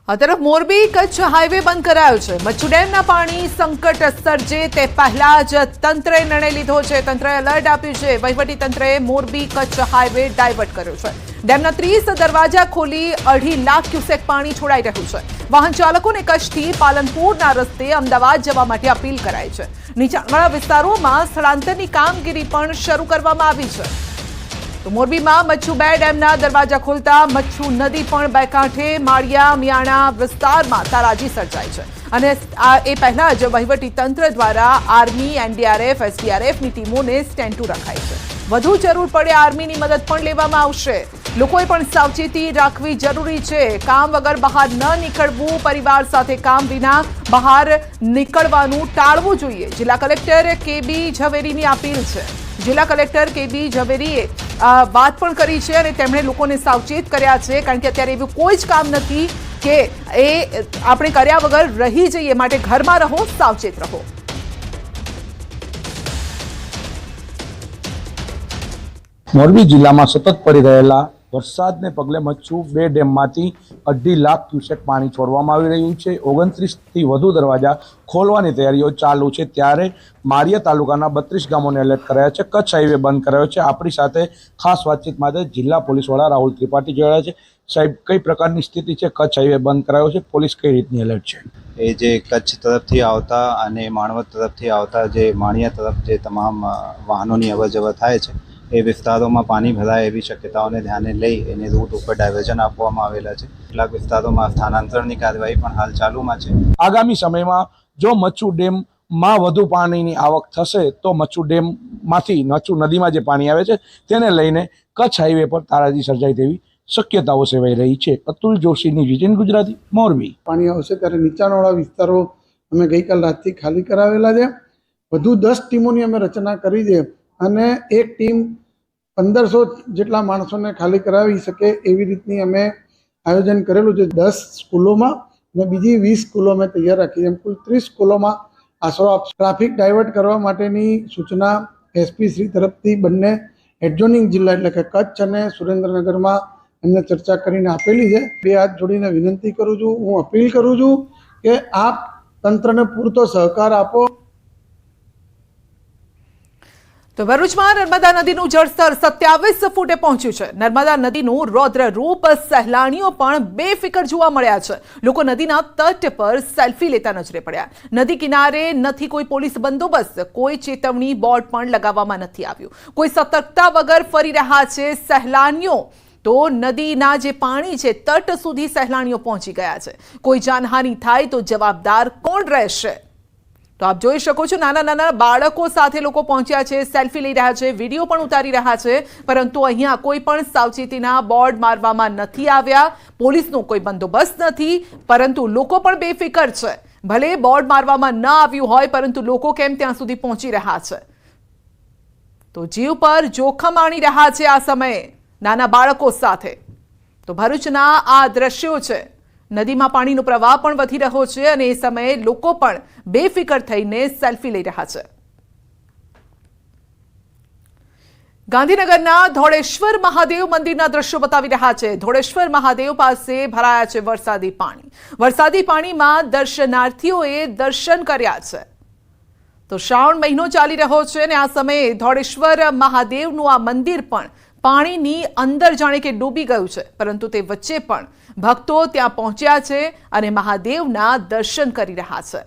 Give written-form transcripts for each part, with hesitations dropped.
આ તરફ મોરબી કચ્છ હાઈવે બંધ કરાયો છે। મચ્છુ ડેમના પાણી સંકટ સર્જે તે પહેલા જ તંત્રે નિર્ણય લીધો છે। તંત્રએ એલર્ટ આપ્યું છે। વહીવટી તંત્રએ મોરબી કચ્છ હાઈવે ડાયવર્ટ કર્યો છે। ડેમના 30 દરવાજા ખોલી 2.5 લાખ ક્યુસેક પાણી છોડાઈ રહ્યું છે। વાહન ચાલકોને કચ્છથી પાલનપુરના રસ્તે અમદાવાદ જવા માટે અપીલ કરાઈ છે। નીચાણવાળા વિસ્તારોમાં સ્થળાંતરની કામગીરી પણ શરૂ કરવામાં આવી છે। तो मोरबी में मच्छू 2 डेमना दरवाजा खोलता मच्छू नदी पण બે કાંઠે माळिया मियाणा विस्तार में ताराजी सर्जाई है। અને એ પહેલા જ વહીવટી તંત્ર દ્વારા આર્મી એનડીઆરએફ એસડીઆરએફની ટીમોને સ્ટેન્ડ ટુ રખાઈ છે। વધુ જરૂર પડે આર્મીની મદદ પણ લેવામાં આવશે। લોકોએ પણ સાવચેતી રાખવી જરૂરી છે। કામ વગર બહાર ન નીકળવું, પરિવાર સાથે કામ વિના બહાર નીકળવાનું ટાળવું જોઈએ। જિલ્લા કલેક્ટર કેબી ઝવેરીની અપીલ છે। જિલ્લા કલેક્ટર કેબી ઝવેરીએ વાત પણ કરી છે અને તેમણે લોકોને સાવચેત કર્યા છે, કારણ કે અત્યારે એવું કોઈ જ કામ નથી કે એ આપણે કર્યા વગર રહી જઈએ। માટે ઘરમાં રહો, સાવચેત રહો। મોરબી જિલ્લામાં સતત પડી રહેલા વરસાદને પગલે મચ્છુ 2 ડેમમાંથી 2.5 લાખ ક્યુસેક પાણી છોડવામાં આવી રહ્યું છે। 29થી વધુ દરવાજા ખોલવાની તૈયારીઓ ચાલુ છે। ત્યારે માળિયા તાલુકાના 32 ગામોને એલર્ટ કરાયા છે। કચ્છ હાઈવે બંધ કરાયો છે। આપણી સાથે ખાસ વાતચીત માટે જિલ્લા પોલીસ વડા રાહુલ ત્રિપાઠી જોડાયા છે। સાહેબ, કઈ પ્રકારની સ્થિતિ છે? કચ્છ હાઈવે બંધ કરાયો છે, પોલીસ કઈ રીતની એલર્ટ છે? એ જે કચ્છ તરફથી આવતા અને માણવત તરફથી આવતા જે માળિયા તરફ જે તમામ વાહનોની અવરજવર થાય છે એ વિસ્તારોમાં પાણી ભરાય એવી શક્યતાઓને ધ્યાને લઈ એને રૂટ ઉપર ડાયવર્ઝન આપવામાં આવેલા છે। કેટલાક વિસ્તારોમાં સ્થાનાંતરણની કાર્યવાહી પણ હાલ ચાલુમાં છે। આગામી સમયમાં જો મચ્છુ ડેમમાં વધુ પાણીની આવક થશે તો મચ્છુ ડેમમાંથી મચ્છુ નદીમાં જે પાણી આવે છે તેને લઈને કચ્છ હાઈવે પર તારાજી સર્જાય તેવી શક્યતાઓ સેવાઈ રહી છે। અતુલ જોશીની વિજન ગુજરાતી, મોરબી। પાણી આવશે ત્યારે નીચાણવાળા વિસ્તારો અમે ગઈકાલ રાતથી ખાલી કરાવેલા છે। વધુ 10 ટીમોની અમે રચના કરી છે અને એક ટીમ 1500 જેટલા માણસોને ખાલી કરાવી શકે એવી રીતની અમે આયોજન કરેલું છે 10 સ્કૂલોમાં અને બીજી 20 સ્કૂલો અમે તૈયાર રાખી છે। કુલ 30 સ્કૂલોમાં આશરો ટ્રાફિક ડાયવર્ટ કરવા માટેની સૂચના એસપી શ્રી તરફથી બંને એડજોનિંગ જિલ્લા એટલે કે કચ્છ અને સુરેન્દ્રનગરમાં એમને ચર્ચા કરીને આપેલી છે। 2 હાથ જોડીને વિનંતી કરું છું, હું અપીલ કરું છું કે આપ તંત્રને પૂરતો સહકાર આપો। તો ભરૂચમાં નર્મદા નદીનું જળસ્તર 27 ફૂટે પહોંચ્યું છે। નર્મદા નદીનું રૌદ્ર રૂપ સહેલાણીઓ પણ બેફિકર જોવા મળ્યા છે। લોકો નદીના તટ પર સેલ્ફી લેતા નજરે પડ્યા। નદી કિનારે નથી કોઈ પોલીસ બંદોબસ્ત, કોઈ ચેતવણી બોર્ડ પણ લગાવવામાં નથી આવ્યું। કોઈ સતર્કતા વગર ફરી રહ્યા છે સહેલાણીઓ। તો નદીના જે પાણી છે તટ સુધી સહેલાણીઓ પહોંચી ગયા છે। કોઈ જાનહાનિ થાય તો જવાબદાર કોણ રહેશે? તો આપ જોઈ શકો છો, નાના નાના બાળકો સાથે લોકો પહોંચ્યા છે, સેલ્ફી લઈ રહ્યા છે, વિડીયો પણ ઉતારી રહ્યા છે, પરંતુ અહીંયા કોઈ પણ સાવચેતીના બોર્ડ મારવામાં નથી આવ્યા। પોલીસનો કોઈ બંદોબસ્ત નથી, પરંતુ લોકો પણ બેફિકર છે। ભલે બોર્ડ મારવામાં ન આવ્યું હોય, પરંતુ લોકો કેમ ત્યાં સુધી પહોંચી રહ્યા છે? તો જીવ પર જોખમ આણી રહ્યા છે આ સમયે નાના બાળકો સાથે। તો ભરૂચના આ દ્રશ્યો છે। નદીમાં પાણીનો પ્રવાહ પણ વધી રહ્યો છે અને એ સમયે લોકો પણ બેફિકર થઈને સેલ્ફી લઈ રહ્યા છે। ગાંધીનગરના ધોળેશ્વર મહાદેવ મંદિરના દ્રશ્યો બતાવી રહ્યા છે। ધોળેશ્વર મહાદેવ પાસે ભરાયા છે વરસાદી પાણી। વરસાદી પાણીમાં દર્શનાર્થીઓએ દર્શન કર્યા છે। તો શ્રાવણ મહિનો ચાલી રહ્યો છે અને આ સમયે ધોળેશ્વર મહાદેવનું આ મંદિર પણ પાણીની અંદર જાણે કે ડૂબી ગયું છે, પરંતુ તે વચ્ચે પણ ભક્તો ત્યાં પહોંચ્યા છે અને મહાદેવના દર્શન કરી રહ્યા છે।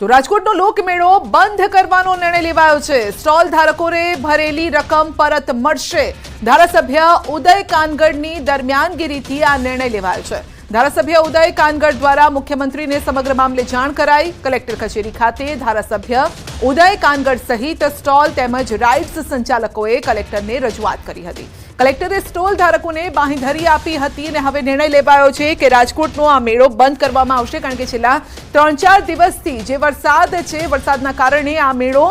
તો રાજકોટનો લોકમેળો બંધ કરવાનો નિર્ણય લેવાયો છે। સ્ટોલ ધારકોને ભરેલી રકમ પરત મળશે। ધારાસભ્ય ઉદય કાનગડની દરમિયાનગીરીથી આ નિર્ણય લેવાયો છે। ધારાસભ્ય ઉદય કાનગડ દ્વારા મુખ્યમંત્રીને સમગ્ર મામલે જાણ કરાઈ। કલેક્ટર કચેરી ખાતે ધારાસભ્ય ઉદય કાનગડ સહિત સ્ટોલ તેમજ રાઇડ્સ સંચાલકોએ કલેક્ટરને રજૂઆત કરી હતી। કલેક્ટરે સ્ટોલ ધારકોને બાંહેધરી આપી હતી અને હવે નિર્ણય લેવાયો છે કે રાજકોટનો આ મેળો બંધ કરવામાં આવશે, કારણ કે છેલ્લા 3-4 દિવસથી જે વરસાદ છે, વરસાદના કારણે આ મેળો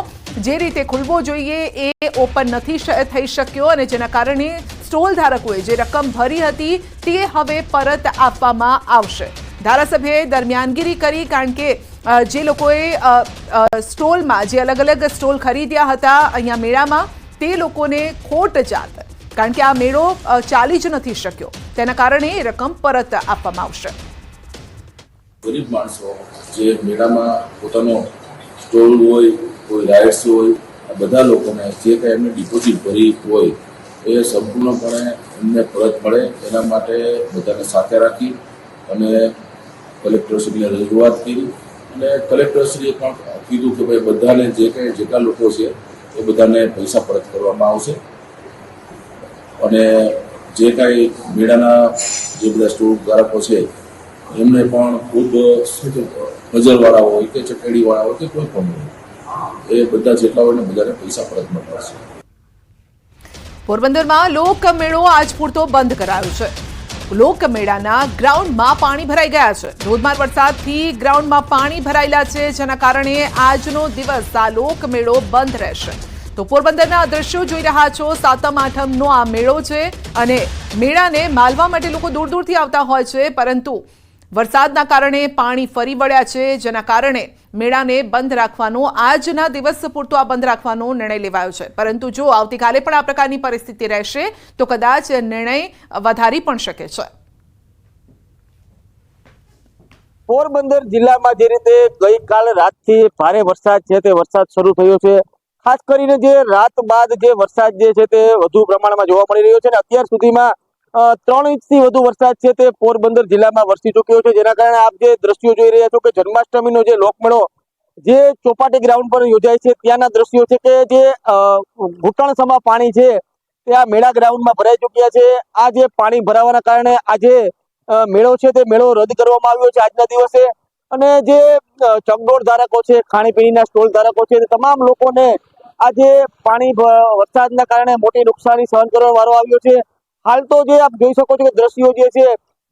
જે રીતે ખુલવો જોઈએ એ ઓપન નથી થઈ શક્યો અને જેના કારણે સ્ટોલ ધારકોએ જે રકમ ભરી હતી તે હવે પરત આપવામાં આવશે। ધારાસભ્યએ દરમિયાનગીરી કરી, કારણ કે જે લોકોએ સ્ટોલમાં જે અલગ અલગ સ્ટોલ ખરીદ્યા હતા અહીંયા મેળામાં તે લોકોને ખોટ જાત, કારણ કે આ મેળો ચાલી જ નથી શક્યો. તેના કારણે એ રકમ પરત આપવામાં આવશે. ગરીબ માણસો જે મેળામાં પોતાનો સ્ટોલ હોય, કોઈ રાઇડ્સ હોય, આ બધા લોકોને જે કંઈ એમને ડિપોઝિટ ભરી હોય એ સંપૂર્ણપણે એમને પરત મળે એના માટે બધાને સાથે રાખી અને કલેક્ટરશ્રીને રજૂઆત કરી અને કલેક્ટરશ્રીએ પણ કીધું કે ભાઈ બધાને જે કંઈ જેટલા લોકો છે એ બધાને પૈસા પરત કરવામાં આવશે અને જે કાંઈ મેળાના જે બધા સ્ટોર ધારકો છે એમને પણ ખૂબ નજરવાળા હોય કે ચકેડીવાળા હોય કે કોઈ પણ હોય એ બધા જેટલા હોય ને બધાને પૈસા પરત મળશે. પોરબંદરમાં લોકમેળો આજ પૂરતો બંધ કરાયો છે. લોકમેળાના ગ્રાઉન્ડમાં પાણી ભરાઈ ગયા છે. ધોધમાર વરસાદથી ગ્રાઉન્ડમાં પાણી ભરાયેલા છે, જેના કારણે આજનો દિવસ આ લોકમેળો બંધ રહેશે. તો પોરબંદરના દ્રશ્યો જોઈ રહ્યા છો. 7મ 8મનો આ મેળો છે અને મેળાને માલવા માટે લોકો દૂર દૂરથી આવતા હોય છે, પરંતુ વરસાદના કારણે પાણી ફરી વળ્યા છે, જેના કારણે મેળાને બંધ રાખવાનો, આજના દિવસ પૂરતો આ બંધ રાખવાનો નિર્ણય લેવાયો છે. પરંતુ જો આવતીકાલે પણ આ પ્રકારની પરિસ્થિતિ રહેશે તો કદાચ નિર્ણય વધારી પણ શકે છે. પોરબંદર જિલ્લામાં જે રીતે ગઈકાલ રાતથી ભારે વરસાદ છે તે વરસાદ શરૂ થયો છે. ખાસ કરીને જે રાત બાદ જે વરસાદ જે છે તે વધુ પ્રમાણમાં જોવા મળી રહ્યો છે અને અત્યાર સુધીમાં 3 ઇંચથી વધુ વરસાદ છે તે પોરબંદર જિલ્લામાં વરસી ચૂક્યો છે, જેના કારણે આપ જે દ્રશ્યો જોઈ રહ્યા છો કે જન્માષ્ટમીનો જે લોકમેળો જે ચોપાટી ગ્રાઉન્ડ પર યોજાય છે ત્યાંના દ્રશ્યો છે કે જે ઘૂંટણસમા પાણી છે તે આ મેળા ગ્રાઉન્ડમાં ભરાઈ ચૂક્યા છે. આ જે પાણી ભરાવાના કારણે આ જે મેળો છે તે મેળો રદ કરવામાં આવ્યો છે આજના દિવસે અને જે ચકડોળ ધારકો છે, ખાણીપીણીના સ્ટોલ ધારકો છે, તમામ લોકોને આજે પાણી વરસાદના કારણે મોટી નુકસાની સહન કરવાનો વારો આવ્યો છે. હાલ તો જે આપ જોઈ શકો છો કે દ્રશ્યો જે છે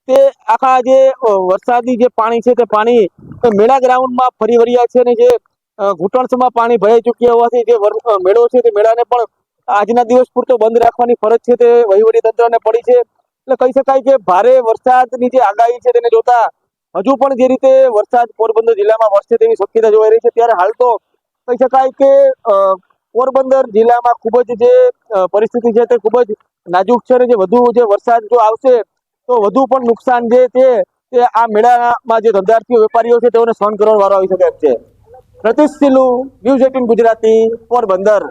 તે આખા જે વરસાદી જે પાણી છે તે પાણી મેળા ગ્રાઉન્ડમાં ફરી વળ્યા છે અને જે ઘૂંટણસમાં પાણી ભરાઈ ચૂક્યા હોવાથી જે મેળો છે તે મેળાને પણ આજના દિવસ પૂરતો બંધ રાખવાની ફરજ છે તે વહીવટી તંત્રને પડી છે. એટલે કહી શકાય કે ભારે વરસાદની જે આગાહી છે તેને જોતા હજુ પણ જે રીતે વરસાદ પોરબંદર જિલ્લામાં વરસે તેવી શક્યતા જોવાઈ રહી છે, ત્યારે હાલ તો કહી શકાય કે પોરબંદર જિલ્લામાં ખૂબ જ જે પરિસ્થિતિ છે તે ખૂબ જ નાજુક છે અને જે વધુ જે વરસાદ જો આવશે તો વધુ પણ નુકસાન જે છે તે આ મેળામાં જે ધંધાર્થીઓ વેપારીઓ છે તેઓને સહન કરવાનો વારો આવી શકે એમ છે. પ્રતિશ સિલુ, ન્યૂઝ 18 ગુજરાતી, પોરબંદર.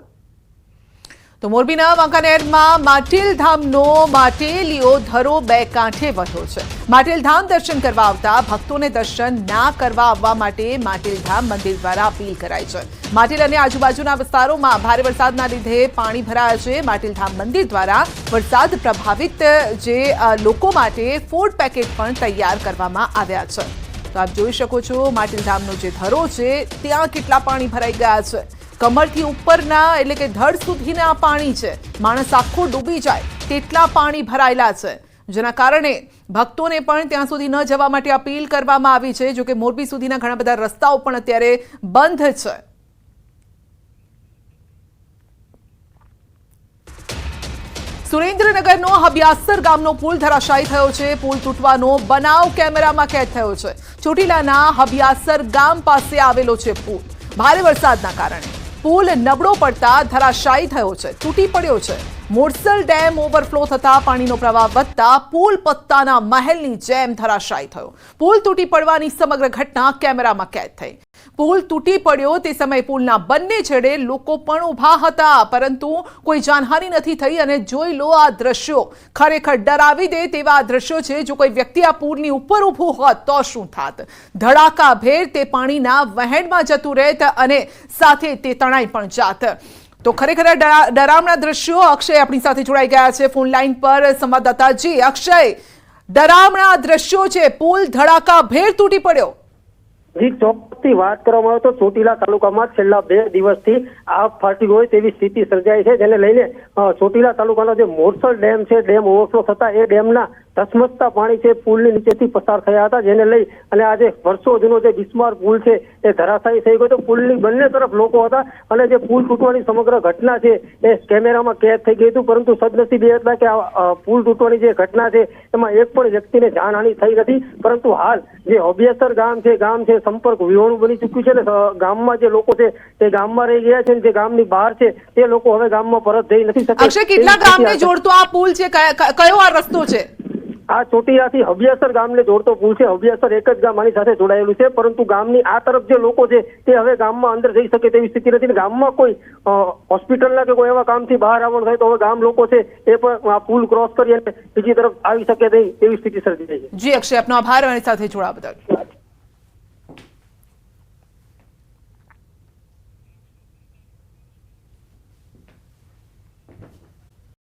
તો મોરબીના વાંકાનેરમાં માટેલધામનો માટેલીઓ ધરો 2 કાંઠે વધ્યો છે. માટેલધામ દર્શન કરવા આવતા ભક્તોને દર્શન ના કરવા આવવા માટે માટેલધામ મંદિર દ્વારા અપીલ કરાઈ છે. માટેલ અને આજુબાજુના વિસ્તારોમાં ભારે વરસાદના લીધે પાણી ભરાયા છે. માટેલધામ મંદિર દ્વારા વરસાદ પ્રભાવિત જે લોકો માટે ફૂડ પેકેટ પણ તૈયાર કરવામાં આવ્યા છે. તો આપ જોઈ શકો છો માટેલધામનો જે ધરો છે ત્યાં કેટલા પાણી ભરાઈ ગયા છે. કમરથી ઉપરના એટલે કે ધડ સુધીના પાણી છે. માણસ આખો ડૂબી જાય તેટલા પાણી ભરાયેલા છે, જેના કારણે ભક્તોને પણ ત્યાં સુધી ન જવા માટે અપીલ કરવામાં આવી છે. જો કે મોરબી સુધીના ઘણા બધા રસ્તાઓ પણ અત્યારે બંધ છે. સુરેન્દ્રનગરનો હબિયાસર ગામનો પુલ ધરાશાયી થયો છે. પુલ તૂટવાનો બનાવ કેમેરામાં કેદ થયો છે. ચોટીલાના હબિયાસર ગામ પાસે આવેલો છે પુલ. ભારે વરસાદના કારણે પુલ નબળો પડતા ધરાશાયી થયો છે, તૂટી પડ્યો છે. મોરસલ ડેમ ઓવરફ્લો થતા પાણીનો પ્રવાહ વધતા પુલ પત્તાના મહેલની જેમ ધરાશાયી થયો. પુલ તૂટી પડવાની સમગ્ર ઘટના કેમેરામાં કેદ થઈ. પુલ તૂટી પડ્યો તે સમયે પુલના બંને છેડે લોકો પણ ઊભા હતા, પરંતુ કોઈ જાનહાનિ નથી થઈ. અને જોઈ લો આ દ્રશ્યો, ખરેખર ડરાવી દે તેવા આ દ્રશ્યો છે. જો કોઈ વ્યક્તિ આ પુલની ઉપર ઊભું હોત તો શું થાત? ધડાકાભેર તે પાણીના વહેણમાં જતું રહેત અને સાથે તે તણાઈ પણ જાત. તો ખરેખર ડરામણા દ્રશ્યો. અક્ષય આપણી સાથે જોડાઈ ગયા છે ફોન લાઈન પર. સંવાદદાતાજી અક્ષય, ડરામણા દ્રશ્યો છે. પુલ ધડાકાભેર તૂટી પડ્યો. જી, ચોક્કસથી વાત કરવામાં આવે તો ચોટીલા તાલુકામાં છેલ્લા 2 દિવસથી આગ ફાટી હોય તેવી સ્થિતિ સર્જાઈ છે, જેને લઈને ચોટીલા તાલુકાનો જે મોરસલ ડેમ છે, ડેમ ઓવરફ્લો થતા એ ડેમના ધસમસતા પાણી છે પુલની નીચેથી પસાર થયા હતા, જેને લઈ અને આજે વર્ષો જૂનો જે બિસ્માર પુલ છે એ ધરાશાયી થઈ ગયો. તો પુલની બંને તરફ લોકો હતા અને જે પુલ તૂટવાની સમગ્ર ઘટના છે એ કેમેરામાં કેદ થઈ ગઈ હતું. પરંતુ સદનસીબે હતા કે આ પુલ તૂટવાની જે ઘટના છે એમાં એક પણ વ્યક્તિને જાનહાનિ થઈ નથી. પરંતુ હાલ જે હોબિયાસર ગામ છે સંપર્ક વિહોણું બની ચૂક્યું છે અને ગામમાં જે લોકો છે તે ગામમાં રહી ગયા છે અને જે ગામની બહાર છે તે લોકો હવે ગામમાં પરત જઈ નથી શકે. અક્ષય, કેટલા ગામને જોડતો આ પુલ છે? કયો આ રસ્તો છે? આ ચોટીલાથી હબિયાસર ગામને જોડતો પુલ છે. હબિયાસર એક જ ગામ આની સાથે જોડાયેલું છે, પરંતુ ગામની આ તરફ જે લોકો છે તે હવે ગામમાં અંદર જઈ શકે તેવી સ્થિતિ નથી. ગામમાં કોઈ હોસ્પિટલના કે કોઈ એવા કામથી બહાર આવવાનું થાય તો હવે ગામ લોકો છે એ પણ આ પુલ ક્રોસ કરી અને બીજી તરફ આવી શકે નહીં તેવી સ્થિતિ સર્જાઈ છે. જી અક્ષય, આપનો આભાર અમારી સાથે જોડાવા બદલ.